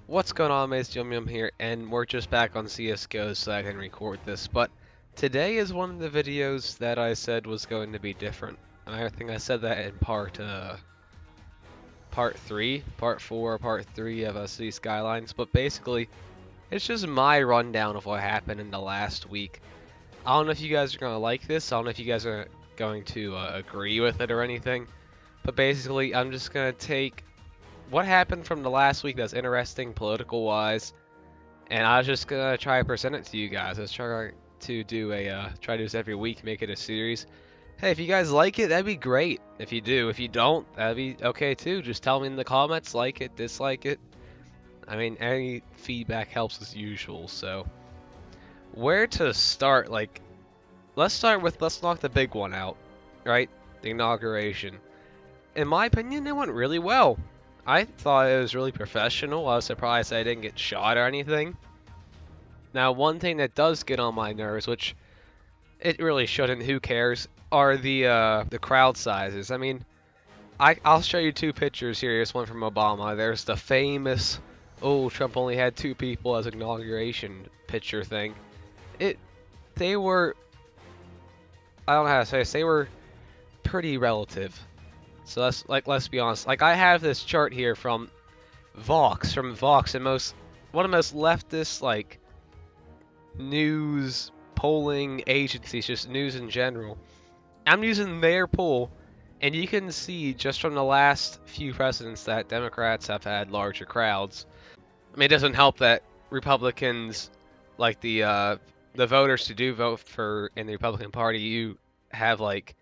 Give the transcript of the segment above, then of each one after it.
What's going on, mates? Yumyum here, and we're just back on CSGO so I can record this. But today is one of the videos that I said was going to be different. And I think I said that in part 3, part 4, part 3 of City Skylines. But basically, it's just my rundown of what happened in the last week. I don't know if you guys are going to like this. I don't know if you guys are going to agree with it or anything. But basically, I'm just going to take what happened from the last week that's interesting political-wise, and I was just gonna try to present it to you guys. I was trying to do try to do this every week, make it a series. Hey, if you guys like it, that'd be great. If you do, if you don't, that'd be okay too. Just tell me in the comments, like it, dislike it. I mean, any feedback helps as usual. So, where to start? Like, let's knock the big one out, right? The inauguration. In my opinion, it went really well. I thought it was really professional. I was surprised I didn't get shot or anything. Now, one thing that does get on my nerves, which it really shouldn't, who cares, are the crowd sizes. I mean, I'll show you two pictures here. Here's one from Obama. There's the famous, oh, Trump only had 2 people as inauguration picture thing. They were, I don't know how to say this, they were pretty relative. So let's be honest. Like, I have this chart here from Vox, and one of the most leftist, like, news polling agencies, just news in general. I'm using their poll, and you can see just from the last few presidents that Democrats have had larger crowds. I mean, it doesn't help that Republicans, like the voters who do vote for in the Republican Party, you have like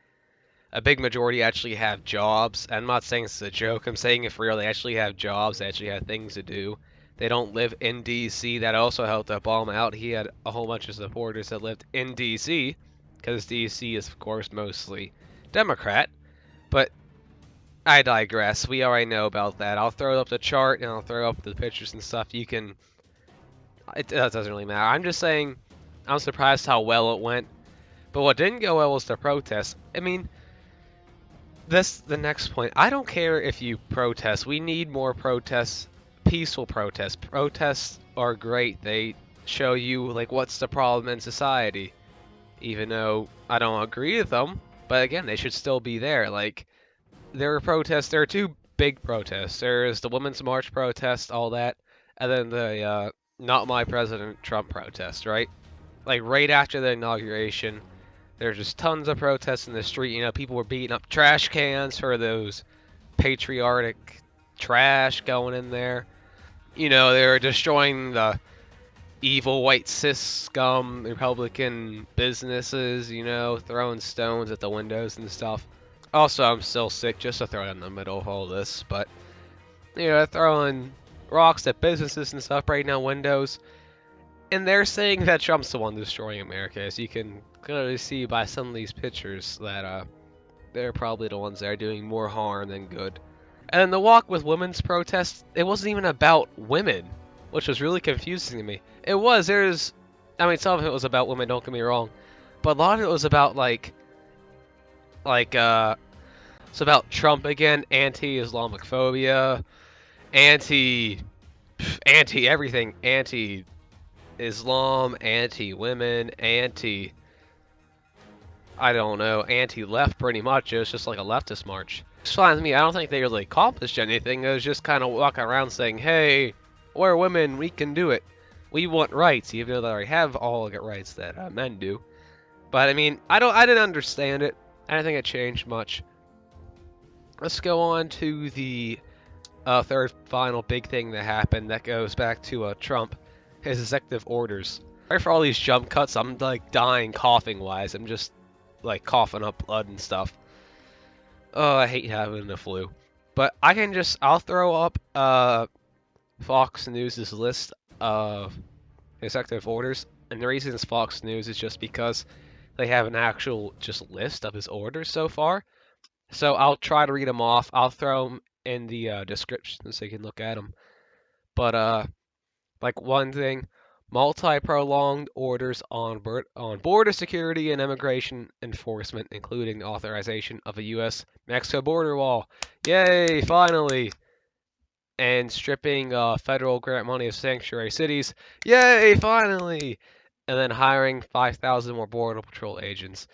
a big majority actually have jobs. I'm not saying this is a joke. I'm saying if real, they actually have jobs. They actually have things to do. They don't live in D.C. That also helped Obama out. He had a whole bunch of supporters that lived in D.C. because D.C. is, of course, mostly Democrat. But I digress. We already know about that. I'll throw up the chart and I'll throw up the pictures and stuff. You can... It doesn't really matter. I'm just saying I'm surprised how well it went. But what didn't go well was the protest. I mean... That's the next point. I don't care if you protest. We need more protests, peaceful protests. Protests are great. They show you like what's the problem in society. Even though I don't agree with them, but again, they should still be there. Like there are 2 big protests. There's the Women's March protest, all that, and then the Not My President Trump protest, right? Like right after the inauguration. There's just tons of protests in the street. You know, people were beating up trash cans for those patriotic trash going in there. You know, they were destroying the evil white cis scum Republican businesses, you know, throwing stones at the windows and stuff. Also, I'm still sick, just to throw it in the middle of all this, but, you know, throwing rocks at businesses and stuff, breaking down windows. And they're saying that Trump's the one destroying America, as you can clearly see by some of these pictures that they're probably the ones that are doing more harm than good. And then the walk with women's protests, it wasn't even about women, which was really confusing to me. I mean, some of it was about women, don't get me wrong, but a lot of it was about it's about Trump again, anti-Islamophobia, anti-everything, anti-Islam, anti-women, I don't know, anti-left pretty much. It was just like a leftist march. It's fine with me. I don't think they really accomplished anything. It was just kind of walking around saying, hey, we're women, we can do it. We want rights, even though they already have all the rights that men do. But I mean, I didn't understand it. I don't think it changed much. Let's go on to the third final big thing that happened that goes back to Trump, his executive orders. Sorry for all these jump cuts. I'm like dying coughing wise. I'm just like coughing up blood and stuff. Oh, I hate having the flu. But I'll throw up Fox News' list of executive orders. And the reason it's Fox News is just because they have an actual just list of his orders so far. So I'll try to read them off. I'll throw them in the description so you can look at them. But like one thing, multi-prolonged orders on border security and immigration enforcement, including the authorization of a U.S.-Mexico border wall. Yay, finally! and stripping federal grant money of sanctuary cities. Yay, finally! And then hiring 5,000 more Border Patrol agents.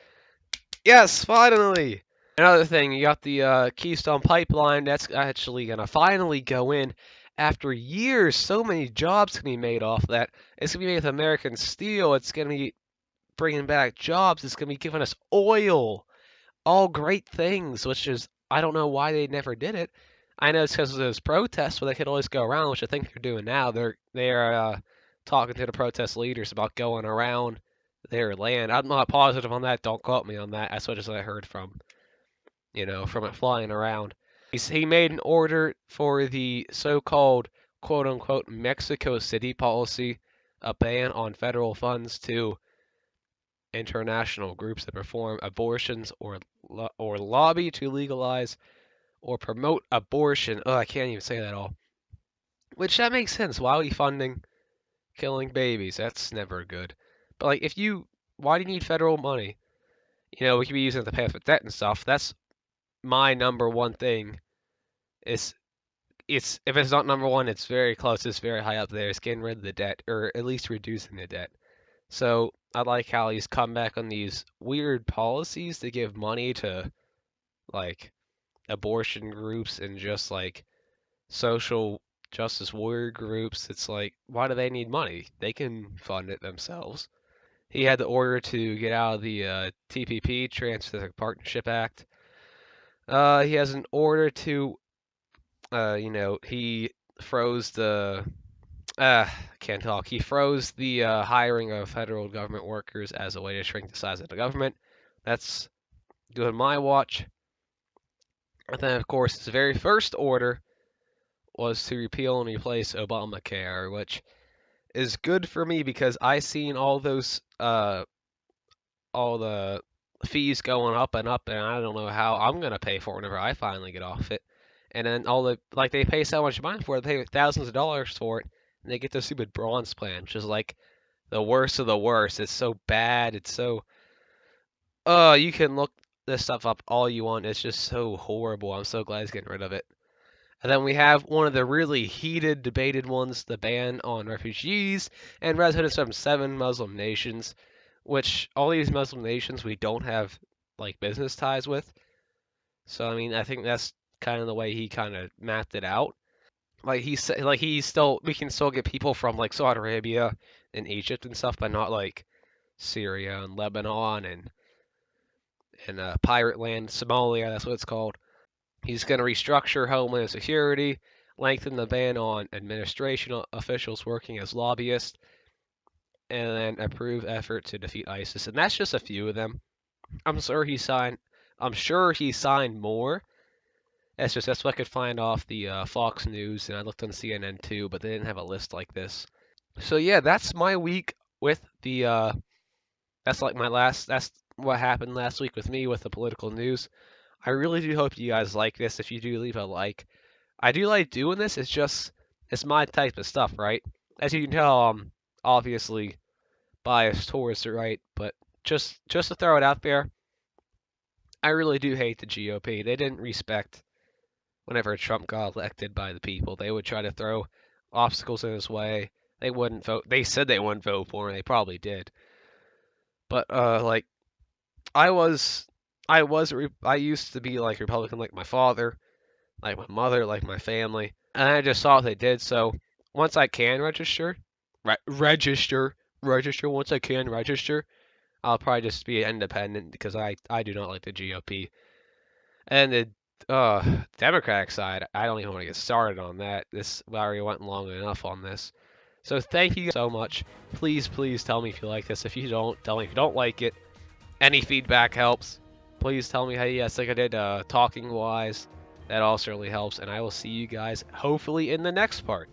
Yes, finally! Another thing, you got the Keystone Pipeline that's actually going to finally go in after years. So many jobs can be made off that. It's going to be made with American steel. It's going to be bringing back jobs. It's going to be giving us oil. All great things, which is, I don't know why they never did it. I know it's because of those protests, but they could always go around, which I think they're doing now. They're talking to the protest leaders about going around their land. I'm not positive on that. Don't quote me on that. That's what I heard from, from it flying around. He made an order for the so-called quote-unquote Mexico City policy, a ban on federal funds to international groups that perform abortions or lobby to legalize or promote abortion. Oh, I can't even say that all. Which that makes sense. Why are we funding killing babies? That's never good. But like, why do you need federal money? We could be using it to pay for debt and stuff. That's my number one thing. It's if it's not number one, it's very close. It's very high up there. It's getting rid of the debt, or at least reducing the debt. So I like how he's come back on these weird policies to give money to like abortion groups and just like social justice warrior groups. It's like, why do they need money? They can fund it themselves. He had the order to get out of the TPP, Trans-Pacific Partnership Act. He has an order to, he froze the can't talk. He froze the hiring of federal government workers as a way to shrink the size of the government. That's good on my watch. And then, of course, his very first order was to repeal and replace Obamacare, which is good for me because I seen all the fees going up and up, and I don't know how I'm gonna pay for it whenever I finally get off it. And then they pay so much money for it, they pay thousands of dollars for it, and they get the stupid bronze plan, which is like the worst of the worst. It's so bad. It's so you can look this stuff up all you want. It's just so horrible. I'm so glad he's getting rid of it. And then we have one of the really heated, debated ones, the ban on refugees and residents from 7 Muslim nations, which all these Muslim nations we don't have like business ties with. So I mean, I think that's kind of the way he kind of mapped it out. Like he said, like we can still get people from like Saudi Arabia and Egypt and stuff, but not like Syria and Lebanon and pirate land, Somalia. That's what it's called. He's going to restructure Homeland Security, lengthen the ban on administration officials working as lobbyists, and then approve effort to defeat ISIS. And that's just a few of them. I'm sure he signed. I'm sure he signed more. That's what I could find off the Fox News, and I looked on CNN too, but they didn't have a list like this. So yeah, that's my week with the. That's like my last. That's what happened last week with me with the political news. I really do hope you guys like this. If you do, leave a like. I do like doing this. It's my type of stuff, right? As you can tell, I'm obviously biased towards the right, but just to throw it out there, I really do hate the GOP. They didn't respect whenever Trump got elected by the people. They would try to throw obstacles in his way. They wouldn't vote. They said they wouldn't vote for him. They probably did. But like I was, I used to be like Republican, like my father, like my mother, like my family, and I just saw what they did. So once I can register. Once I can register, I'll probably just be independent because I do not like the GOP. And the Democratic side, I don't even want to get started on that. We already went long enough on this. So thank you so much. Please tell me if you like this. If you don't, tell me if you don't like it. Any feedback helps. Please tell me how you guys think I did talking wise. That also really helps. And I will see you guys hopefully in the next part.